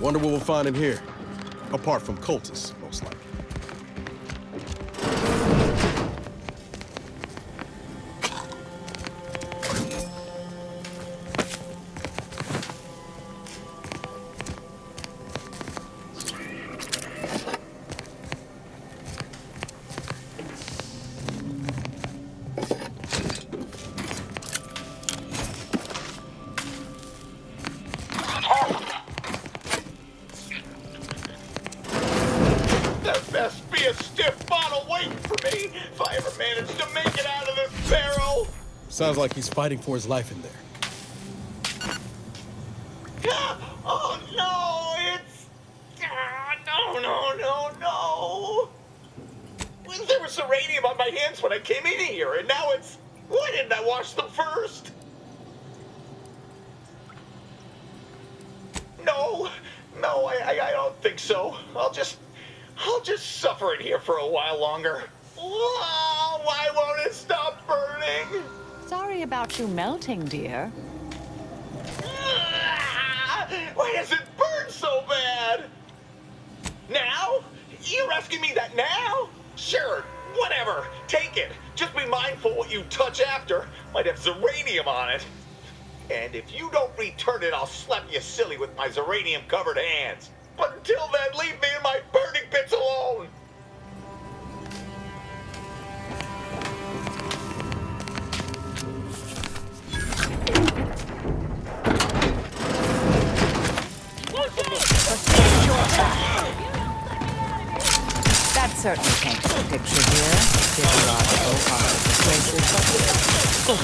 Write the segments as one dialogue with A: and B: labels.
A: Wonder what we'll find in here. Apart from cultists, most likely. Sounds like he's fighting for his life in there.
B: Oh no, it's... No. Well, there was uranium on my hands when I came in here, and now it's... Why didn't I wash them first? No, I don't think so. I'll just suffer in here for a while longer. Oh, why won't it stop burning?
C: Sorry about you melting, dear.
B: Why does it burn so bad? Now? You're asking me that now? Sure, whatever. Take it. Just be mindful what you touch after. Might have zeranium on it. And if you don't return it, I'll slap you silly with my zeranium-covered hands. But until then, leave me in my burning pits alone.
C: That certainly paints the picture here. Physiological, persuasive, but...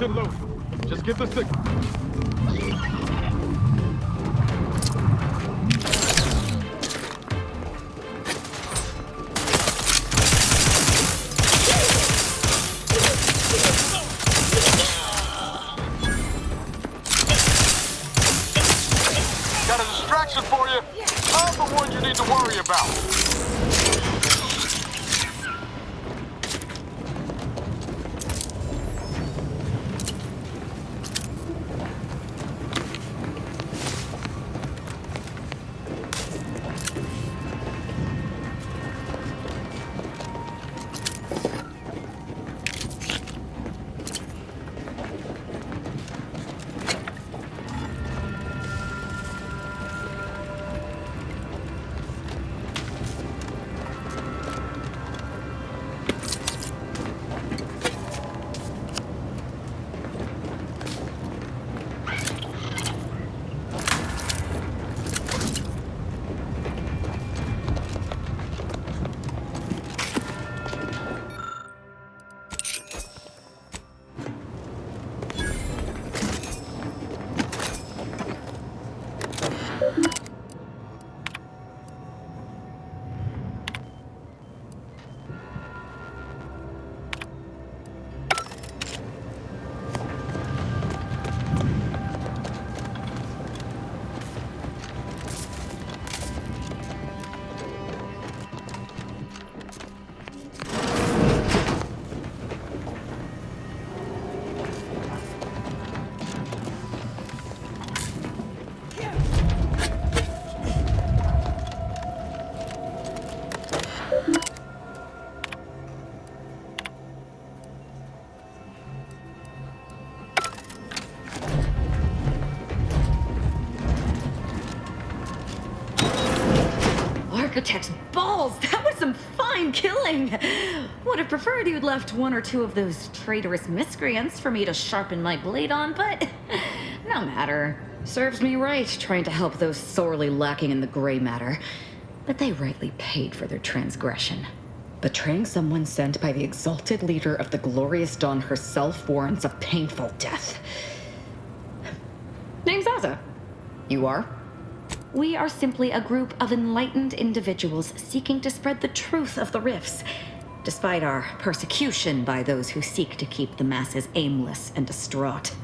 D: and loaded. Just give the signal. Got a distraction for you. I'm the one you need to worry about.
C: Architect's balls! That was some fine killing! Would have preferred you'd left one or two of those traitorous miscreants for me to sharpen my blade on, but no matter. Serves me right trying to help those sorely lacking in the gray matter. But they rightly paid for their transgression. Betraying someone sent by the exalted leader of the glorious dawn herself warrants a painful death. Name's Aza. You are? We are simply a group of enlightened individuals seeking to spread the truth of the rifts, despite our persecution by those who seek to keep the masses aimless and distraught.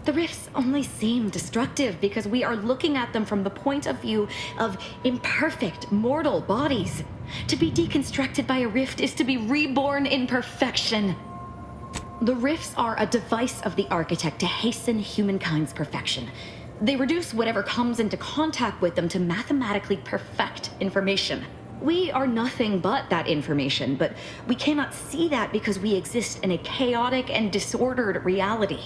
C: The rifts only seem destructive because we are looking at them from the point of view of imperfect, mortal bodies. To be deconstructed by a rift is to be reborn in perfection. The rifts are a device of the architect to hasten humankind's perfection. They reduce whatever comes into contact with them to mathematically perfect information. We are nothing but that information, but we cannot see that because we exist in a chaotic and disordered reality.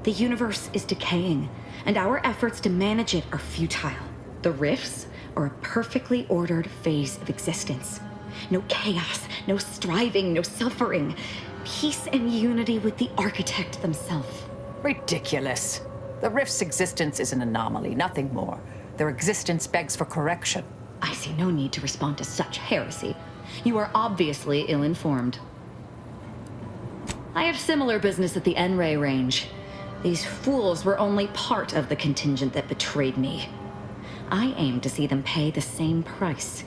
C: The universe is decaying, and our efforts to manage it are futile. The rifts are a perfectly ordered phase of existence. No chaos, no striving, no suffering. Peace and unity with the architect themselves.
E: Ridiculous. The rift's existence is an anomaly, nothing more. Their existence begs for correction.
C: I see no need to respond to such heresy. You are obviously ill-informed. I have similar business at the N-Ray range. These fools were only part of the contingent that betrayed me. I aim to see them pay the same price,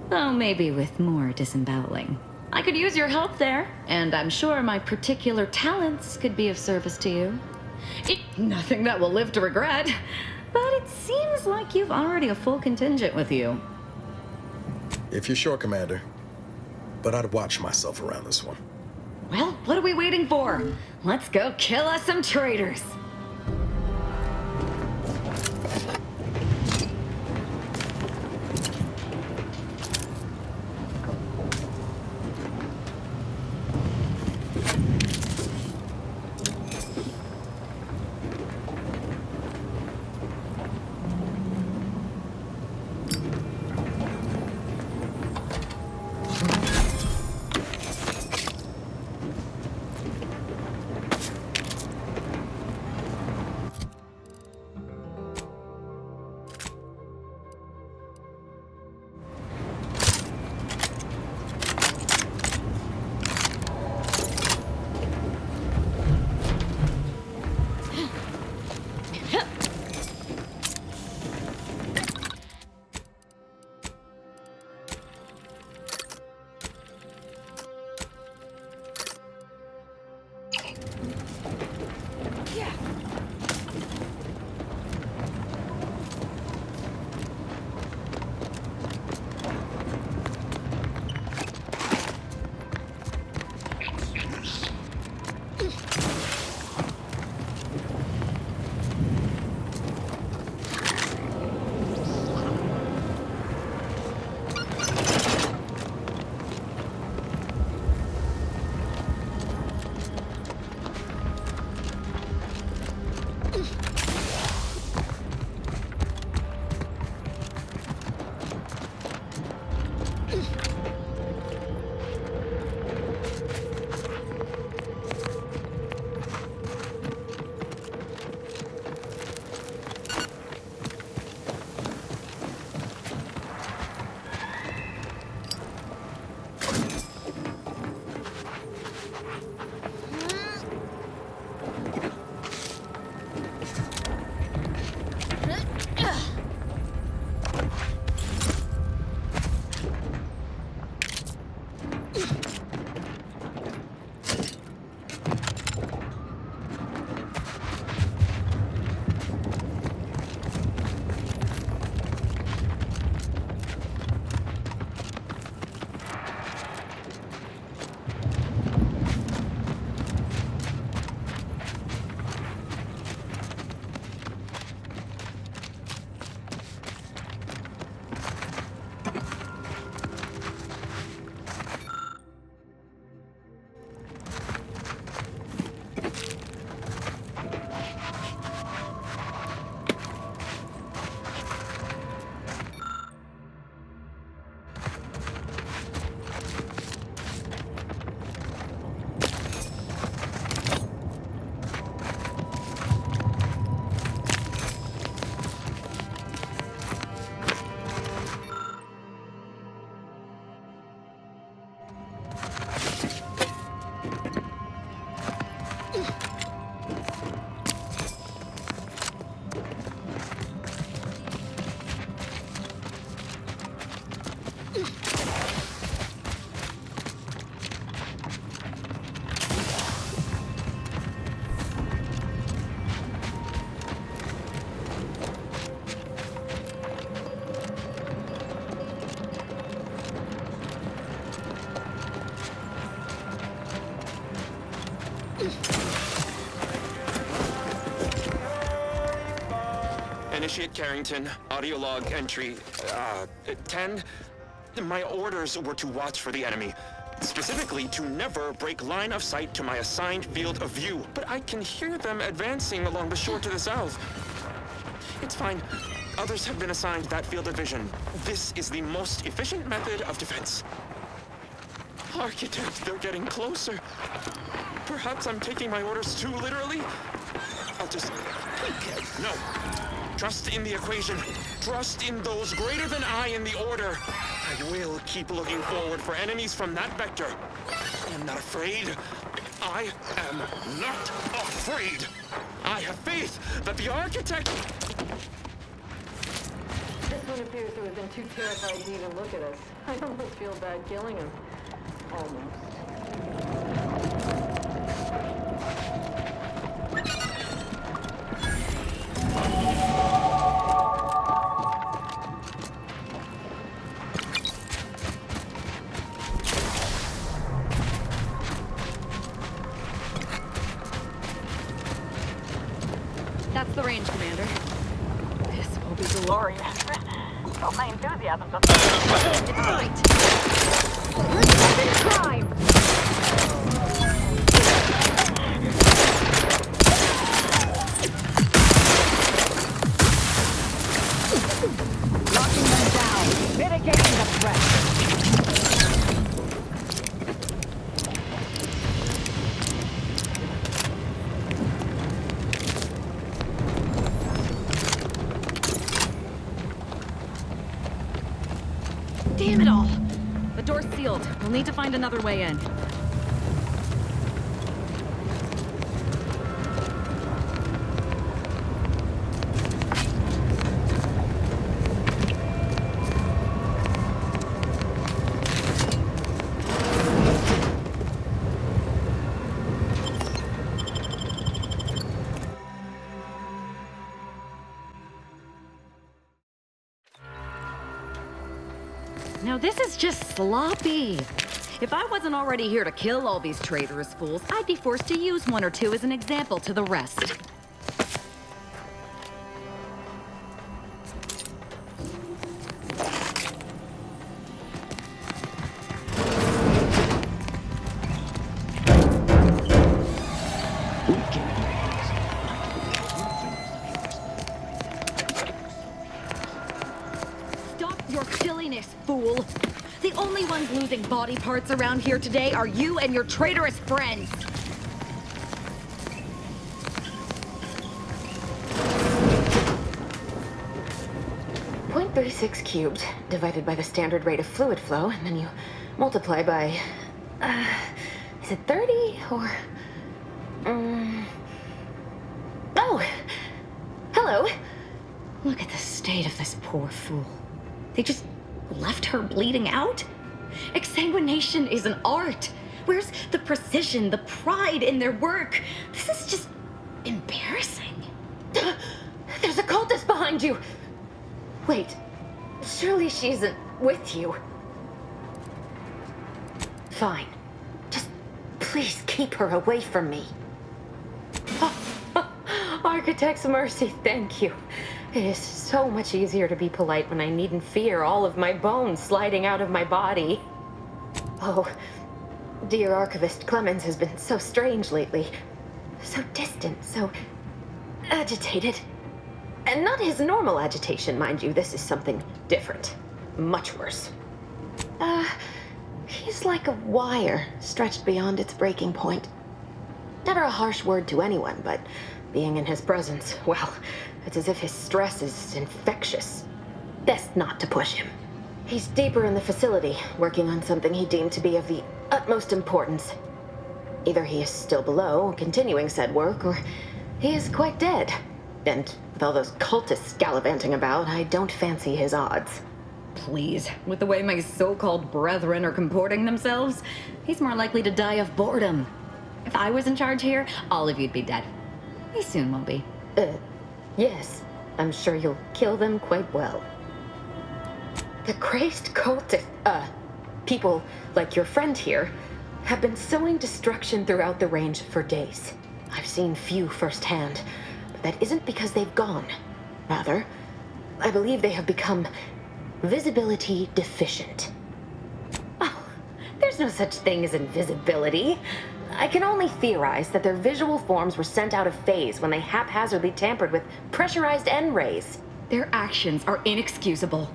C: though maybe with more disemboweling. I could use your help there, and I'm sure my particular talents could be of service to you. Nothing that will live to regret, but it seems like you've already a full contingent with you.
A: If you're sure, Commander. But I'd watch myself around this one.
C: Well, what are we waiting for? Let's go kill us some traitors.
F: Initiate Carrington, audio log entry, 10. My orders were to watch for the enemy. Specifically, to never break line of sight to my assigned field of view. But I can hear them advancing along the shore to the south. It's fine. Others have been assigned that field of vision. This is the most efficient method of defense. Architect, they're getting closer. Perhaps I'm taking my orders too literally? I'll just... No. Trust in the equation. Trust in those greater than I in the order. I will keep looking forward for enemies from that vector. I am not afraid. I am not afraid. I have faith that the architect...
G: This one appears to have been too terrified to even look at us. I almost feel bad killing him. Almost.
C: That's the range, Commander. This will be glorious.
G: Well, my enthusiasm's up.
C: It's right. We're stopping crime.
E: Locking them down. Mitigating the threat.
C: Damn it all! The door's sealed. We'll need to find another way in. Now this is just sloppy. If I wasn't already here to kill all these traitorous fools, I'd be forced to use one or two as an example to the rest. Your silliness, fool! The only ones losing body parts around here today are you and your traitorous friends!
H: .36 cubed divided by the standard rate of fluid flow, and then you multiply by... is it 30 or... Oh! Hello! Look at the state of this poor fool. They just left her bleeding out? Exsanguination is an art. Where's the precision, the pride in their work? This is just embarrassing. There's a cultist behind you. Wait, surely she isn't with you. Fine. Just please keep her away from me. Architect's mercy, thank you. It is so much easier to be polite when I needn't fear all of my bones sliding out of my body. Oh, dear Archivist Clemens has been so strange lately. So distant, so agitated. And not his normal agitation, mind you. This is something different. Much worse. He's like a wire stretched beyond its breaking point. Never a harsh word to anyone, but being in his presence, well, it's as if his stress is infectious. Best not to push him. He's deeper in the facility, working on something he deemed to be of the utmost importance. Either he is still below, continuing said work, or he is quite dead. And with all those cultists gallivanting about, I don't fancy his odds.
C: Please, with the way my so-called brethren are comporting themselves, he's more likely to die of boredom. If I was in charge here, all of you'd be dead. He soon will be.
H: Yes. I'm sure you'll kill them quite well. The crazed cultist, people like your friend here, have been sowing destruction throughout the range for days. I've seen few firsthand, but that isn't because they've gone. Rather, I believe they have become visibility deficient. Oh, there's no such thing as invisibility. I can only theorize that their visual forms were sent out of phase when they haphazardly tampered with pressurized N-rays.
C: Their actions are inexcusable.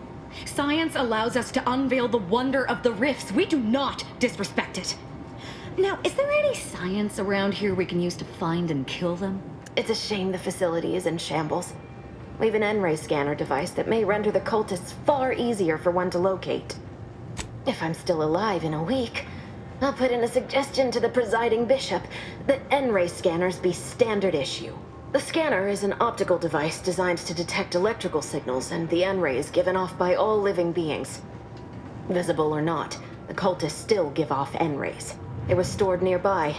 C: Science allows us to unveil the wonder of the rifts. We do not disrespect it. Now, is there any science around here we can use to find and kill them?
H: It's a shame the facility is in shambles. We've an N-ray scanner device that may render the cultists far easier for one to locate. If I'm still alive in a week, I'll put in a suggestion to the presiding bishop that N-ray scanners be standard issue. The scanner is an optical device designed to detect electrical signals and the N-rays given off by all living beings. Visible or not, the cultists still give off N-rays. They were stored nearby.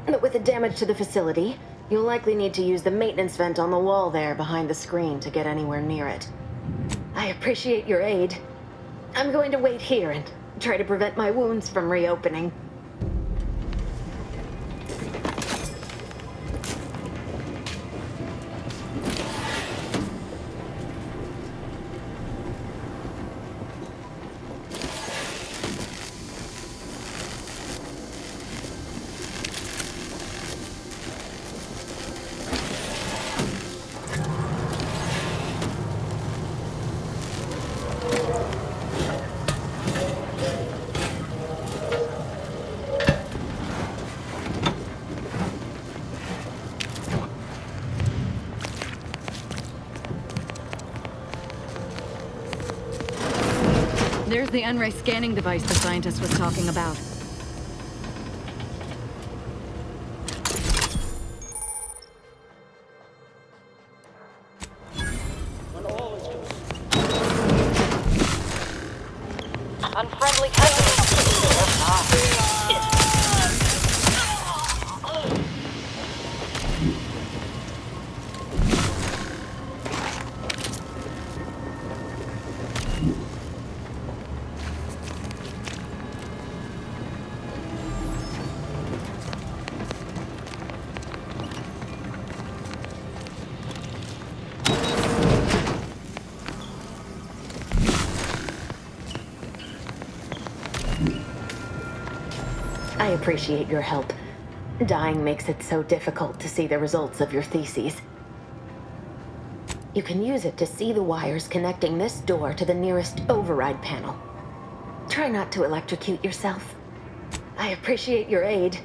H: But with the damage to the facility, you'll likely need to use the maintenance vent on the wall there behind the screen to get anywhere near it. I appreciate your aid. I'm going to wait here and try to prevent my wounds from reopening.
C: There's the N-ray scanning device the scientist was talking about.
H: Unfriendly customers. I appreciate your help. Dying makes it so difficult to see the results of your theses. You can use it to see the wires connecting this door to the nearest override panel. Try not to electrocute yourself. I appreciate your aid.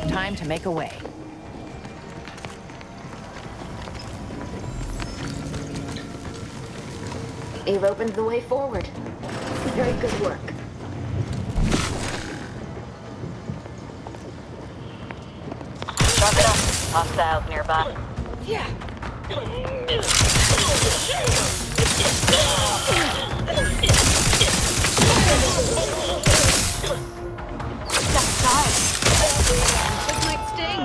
E: Time to make a way.
H: You've opened the way forward. Very good work.
I: Sharp it up. Hostiles nearby.
E: Yeah.
C: This might sting.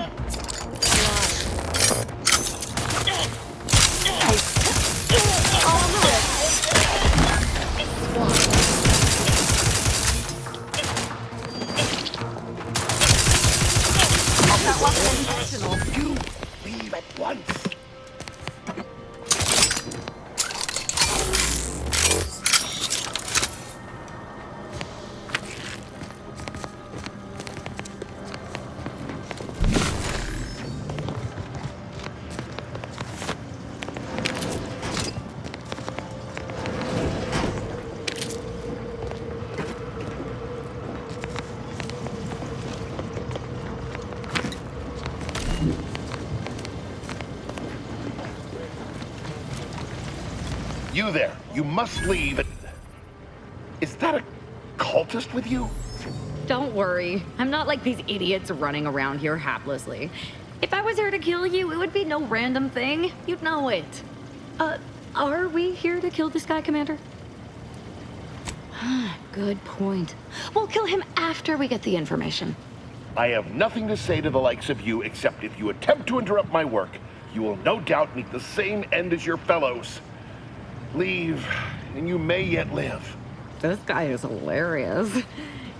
I: That wasn't intentional.
B: You leave at once. You there. You must leave. Is that a cultist with you?
C: Don't worry. I'm not like these idiots running around here haplessly. If I was here to kill you, it would be no random thing. You'd know it. Are we here to kill this guy, Commander? Good point. We'll kill him after we get the information.
J: I have nothing to say to the likes of you except if you attempt to interrupt my work, you will no doubt meet the same end as your fellows. Leave, and you may yet live.
C: This guy is hilarious.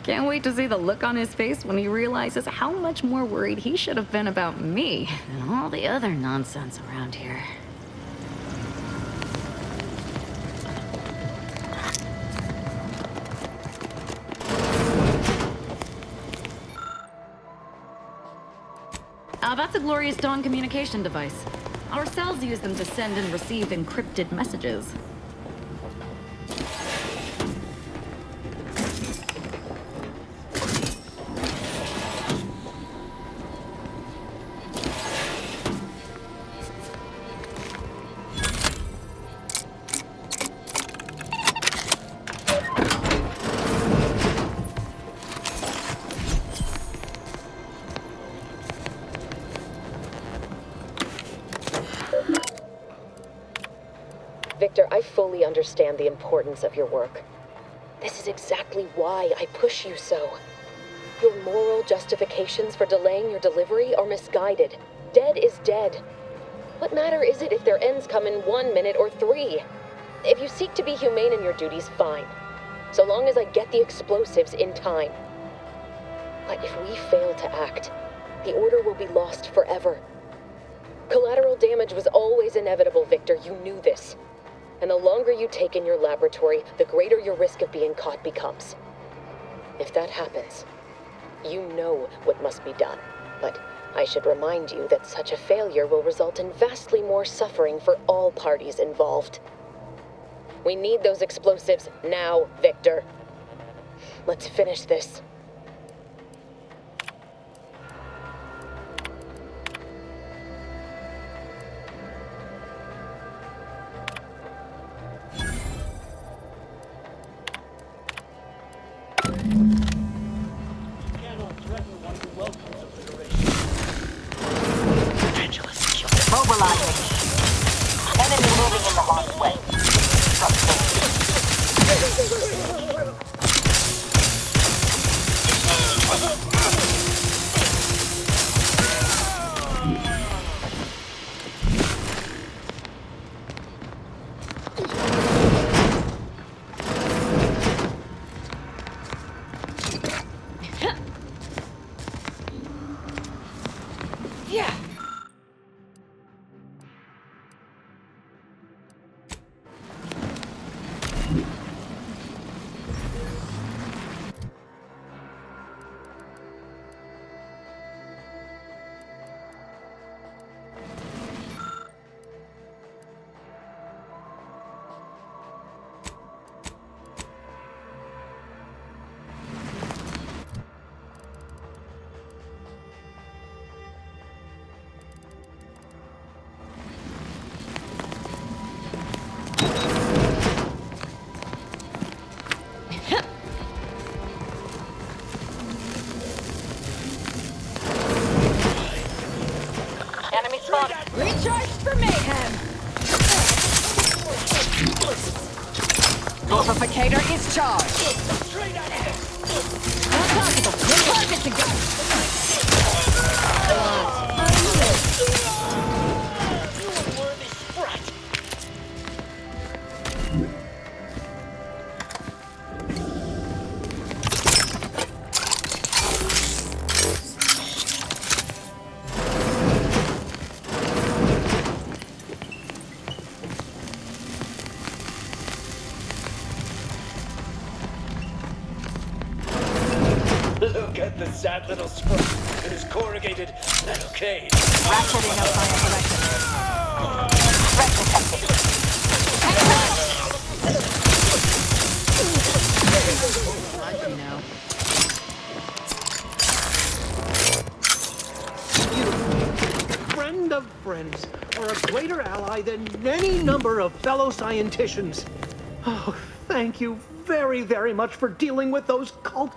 C: Can't wait to see the look on his face when he realizes how much more worried he should have been about me and all the other nonsense around here. That's a Glorious Dawn communication device. Our cells use them to send and receive encrypted messages.
H: Victor, I fully understand the importance of your work. This is exactly why I push you so. Your moral justifications for delaying your delivery are misguided. Dead is dead. What matter is it if their ends come in 1 minute or 3? If you seek to be humane in your duties, fine. So long as I get the explosives in time. But if we fail to act, the Order will be lost forever. Collateral damage was always inevitable, Victor. You knew this. And the longer you take in your laboratory, the greater your risk of being caught becomes. If that happens, you know what must be done. But I should remind you that such a failure will result in vastly more suffering for all parties involved. We need those explosives now, Victor. Let's finish this.
E: Recharge for mayhem! Glorificator is charged! Not possible! The target's a gun!
B: You unworthy sprat! Look at the sad little scrub in his corrugated metal cage.
E: Ratcheting up on a direction. Threat detected.
C: You know.
K: You, friend of friends, are a greater ally than any number of fellow scienticians. Oh, thank you very, very much for dealing with those cult...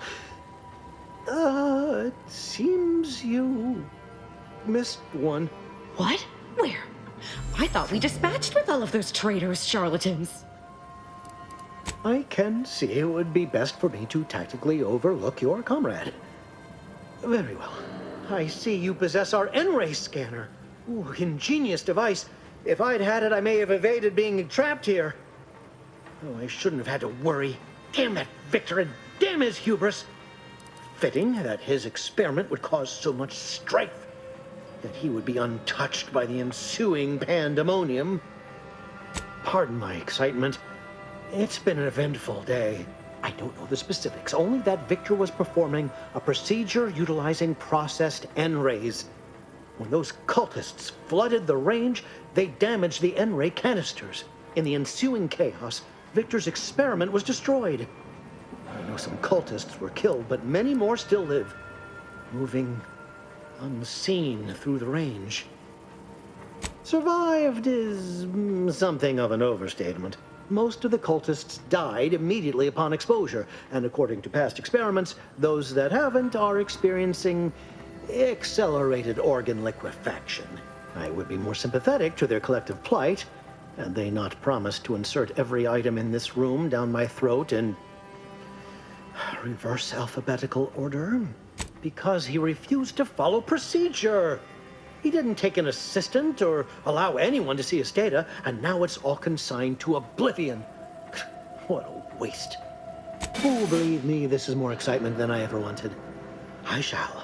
K: it seems you missed one.
C: What? Where? I thought we dispatched with all of those traitors, charlatans.
K: I can see it would be best for me to tactically overlook your comrade. Very well. I see you possess our N-ray scanner. Ooh, ingenious device. If I'd had it, I may have evaded being trapped here. Oh, I shouldn't have had to worry. Damn that Victor and damn his hubris. Fitting that his experiment would cause so much strife, that he would be untouched by the ensuing pandemonium. Pardon my excitement. It's been an eventful day. I don't know the specifics, only that Victor was performing a procedure utilizing processed N-rays. When those cultists flooded the range, they damaged the N-ray canisters. In the ensuing chaos, Victor's experiment was destroyed. I know some cultists were killed, but many more still live, moving unseen through the range. Survived is something of an overstatement. Most of the cultists died immediately upon exposure, and according to past experiments, those that haven't are experiencing accelerated organ liquefaction. I would be more sympathetic to their collective plight, had they not promised to insert every item in this room down my throat in reverse alphabetical order, because he refused to follow procedure. He didn't take an assistant or allow anyone to see his data, and now it's all consigned to oblivion. What a waste. Oh, believe me, this is more excitement than I ever wanted. I shall.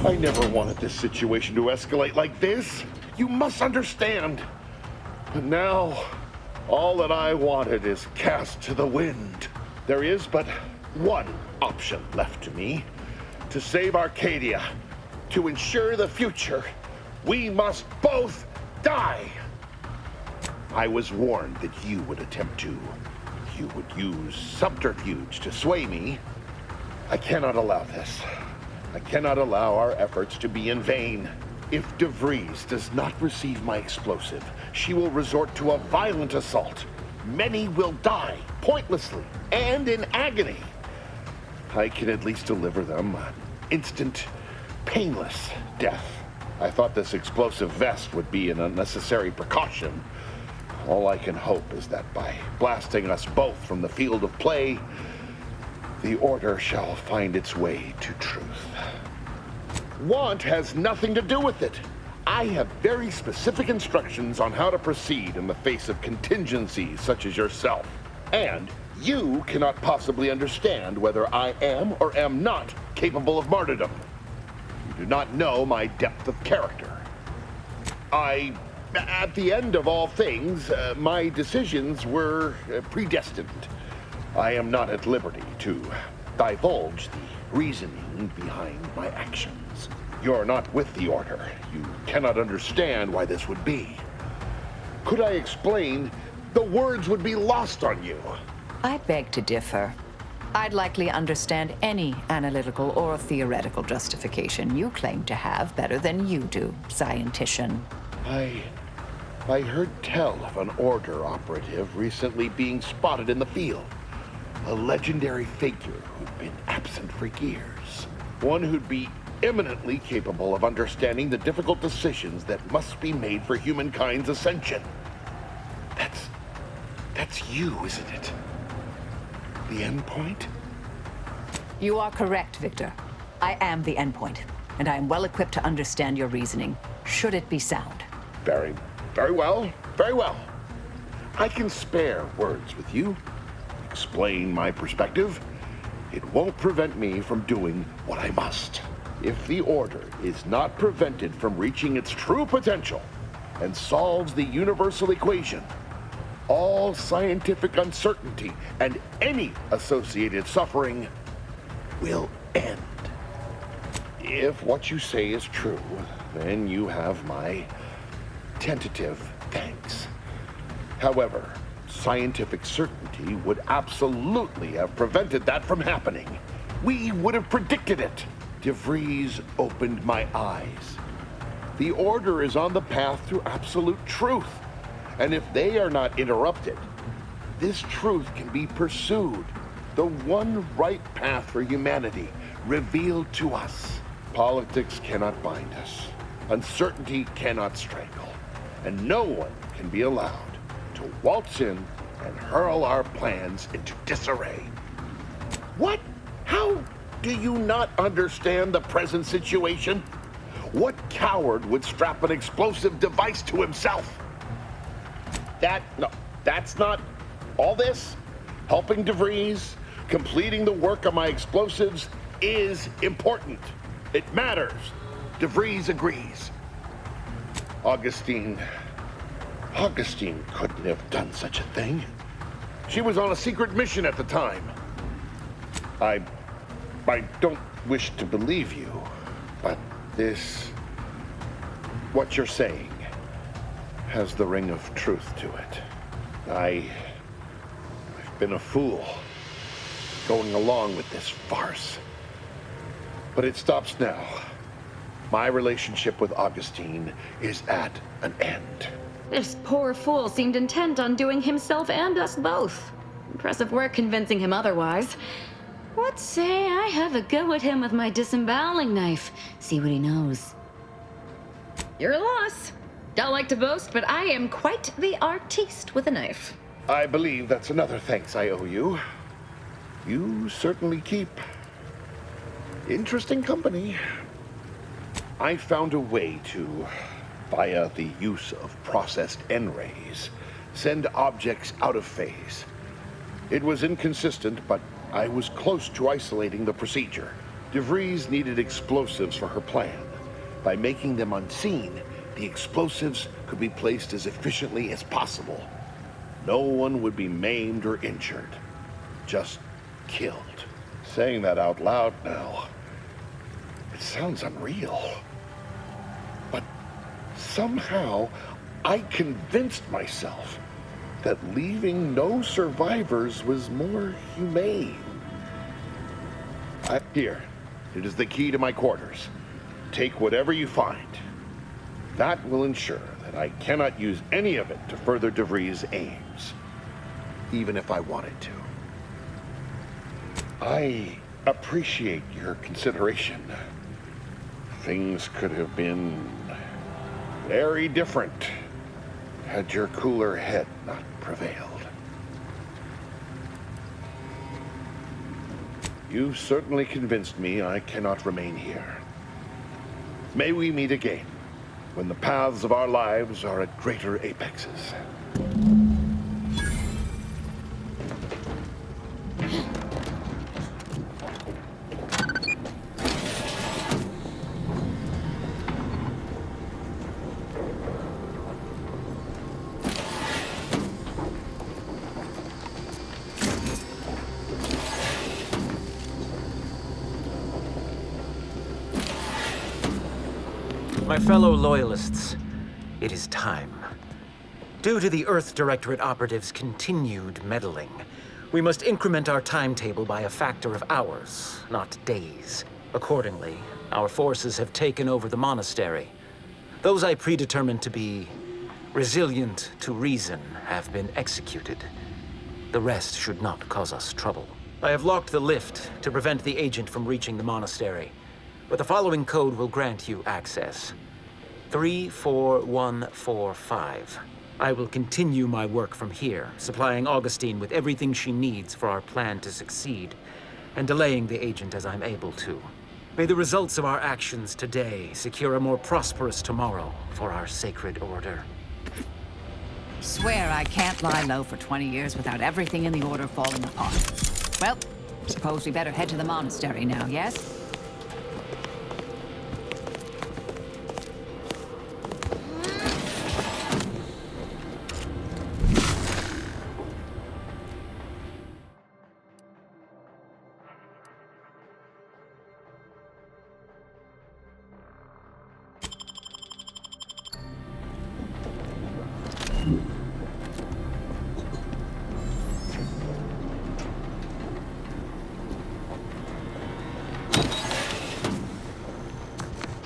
J: I never wanted this situation to escalate like this. You must understand. But now, all that I wanted is cast to the wind. There is but one option left to me. To save Arcadia, to ensure the future, we must both die. I was warned that you would attempt to. You would use subterfuge to sway me. I cannot allow this. I cannot allow our efforts to be in vain. If DeVries does not receive my explosive, she will resort to a violent assault. Many will die, pointlessly, and in agony. I can at least deliver them an instant, painless death. I thought this explosive vest would be an unnecessary precaution. All I can hope is that by blasting us both from the field of play, the Order shall find its way to truth. Want has nothing to do with it. I have very specific instructions on how to proceed in the face of contingencies such as yourself. And you cannot possibly understand whether I am or am not capable of martyrdom. You do not know my depth of character. At the end of all things, my decisions were predestined. I am not at liberty to divulge the reasoning behind my actions. You're not with the Order. You cannot understand why this would be. Could I explain, the words would be lost on you.
E: I beg to differ. I'd likely understand any analytical or theoretical justification you claim to have better than you do, scientician.
J: I heard tell of an Order operative recently being spotted in the field. A legendary figure who'd been absent for years. One who'd be eminently capable of understanding the difficult decisions that must be made for humankind's ascension. That's you, isn't it? The endpoint?
E: You are correct, Victor. I am the endpoint, and I am well equipped to understand your reasoning, should it be sound.
J: Very well, very well. I can spare words with you. Explain my perspective. It won't prevent me from doing what I must. If the Order is not prevented from reaching its true potential and solves the universal equation, all scientific uncertainty and any associated suffering will end. If what you say is true, then you have my tentative thanks. However, scientific certainty would absolutely have prevented that from happening. We would have predicted it. DeVries opened my eyes. The Order is on the path to absolute truth. And if they are not interrupted, this truth can be pursued. The one right path for humanity revealed to us. Politics cannot bind us. Uncertainty cannot strangle. And no one can be allowed to waltz in and hurl our plans into disarray. What? How do you not understand the present situation? What coward would strap an explosive device to himself? That's not all this. Helping DeVries, completing the work on my explosives is important. It matters. DeVries agrees. Augustine couldn't have done such a thing. She was on a secret mission at the time. I don't wish to believe you, but what you're saying has the ring of truth to it. I've been a fool going along with this farce. But it stops now. My relationship with Augustine is at an end.
C: This poor fool seemed intent on doing himself and us both. Impressive work convincing him otherwise. What say I have a go at him with my disemboweling knife? See what he knows. Your loss. Don't like to boast, but I am quite the artiste with a knife.
J: I believe that's another thanks I owe you. You certainly keep interesting company. I found a way to, via the use of processed N-rays, send objects out of phase. It was inconsistent, but I was close to isolating the procedure. DeVries needed explosives for her plan. By making them unseen, the explosives could be placed as efficiently as possible. No one would be maimed or injured, just killed. Saying that out loud now, it sounds unreal. But somehow, I convinced myself that leaving no survivors was more humane. Here, it is the key to my quarters. Take whatever you find. That will ensure that I cannot use any of it to further DeVries' aims, even if I wanted to. I appreciate your consideration. Things could have been very different had your cooler head not prevailed. You've certainly convinced me I cannot remain here. May we meet again, when the paths of our lives are at greater apexes.
L: My fellow Loyalists, it is time. Due to the Earth Directorate operatives' continued meddling, we must increment our timetable by a factor of hours, not days. Accordingly, our forces have taken over the monastery. Those I predetermined to be resilient to reason have been executed. The rest should not cause us trouble. I have locked the lift to prevent the agent from reaching the monastery, but the following code will grant you access. 34145. I will continue my work from here, supplying Augustine with everything she needs for our plan to succeed, and delaying the agent as I'm able to. May the results of our actions today secure a more prosperous tomorrow for our sacred order.
E: Swear I can't lie low for 20 years without everything in the order falling apart. Well, suppose we better head to the monastery now, yes?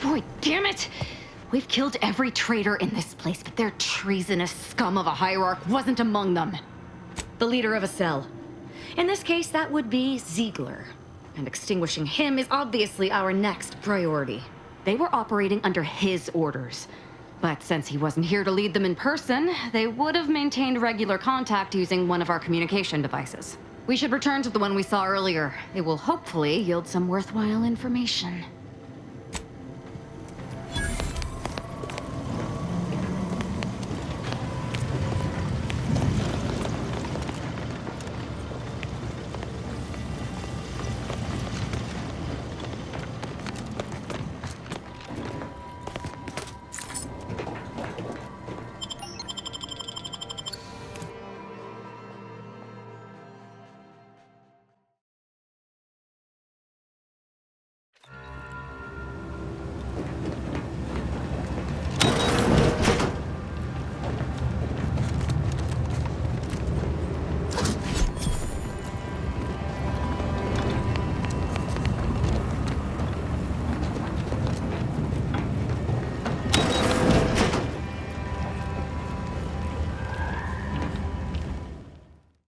C: Boy, damn it! We've killed every traitor in this place, but their treasonous scum of a hierarch wasn't among them. The leader of a cell. In this case, that would be Ziegler. And extinguishing him is obviously our next priority. They were operating under his orders. But since he wasn't here to lead them in person, they would have maintained regular contact using one of our communication devices. We should return to the one we saw earlier. It will hopefully yield some worthwhile information.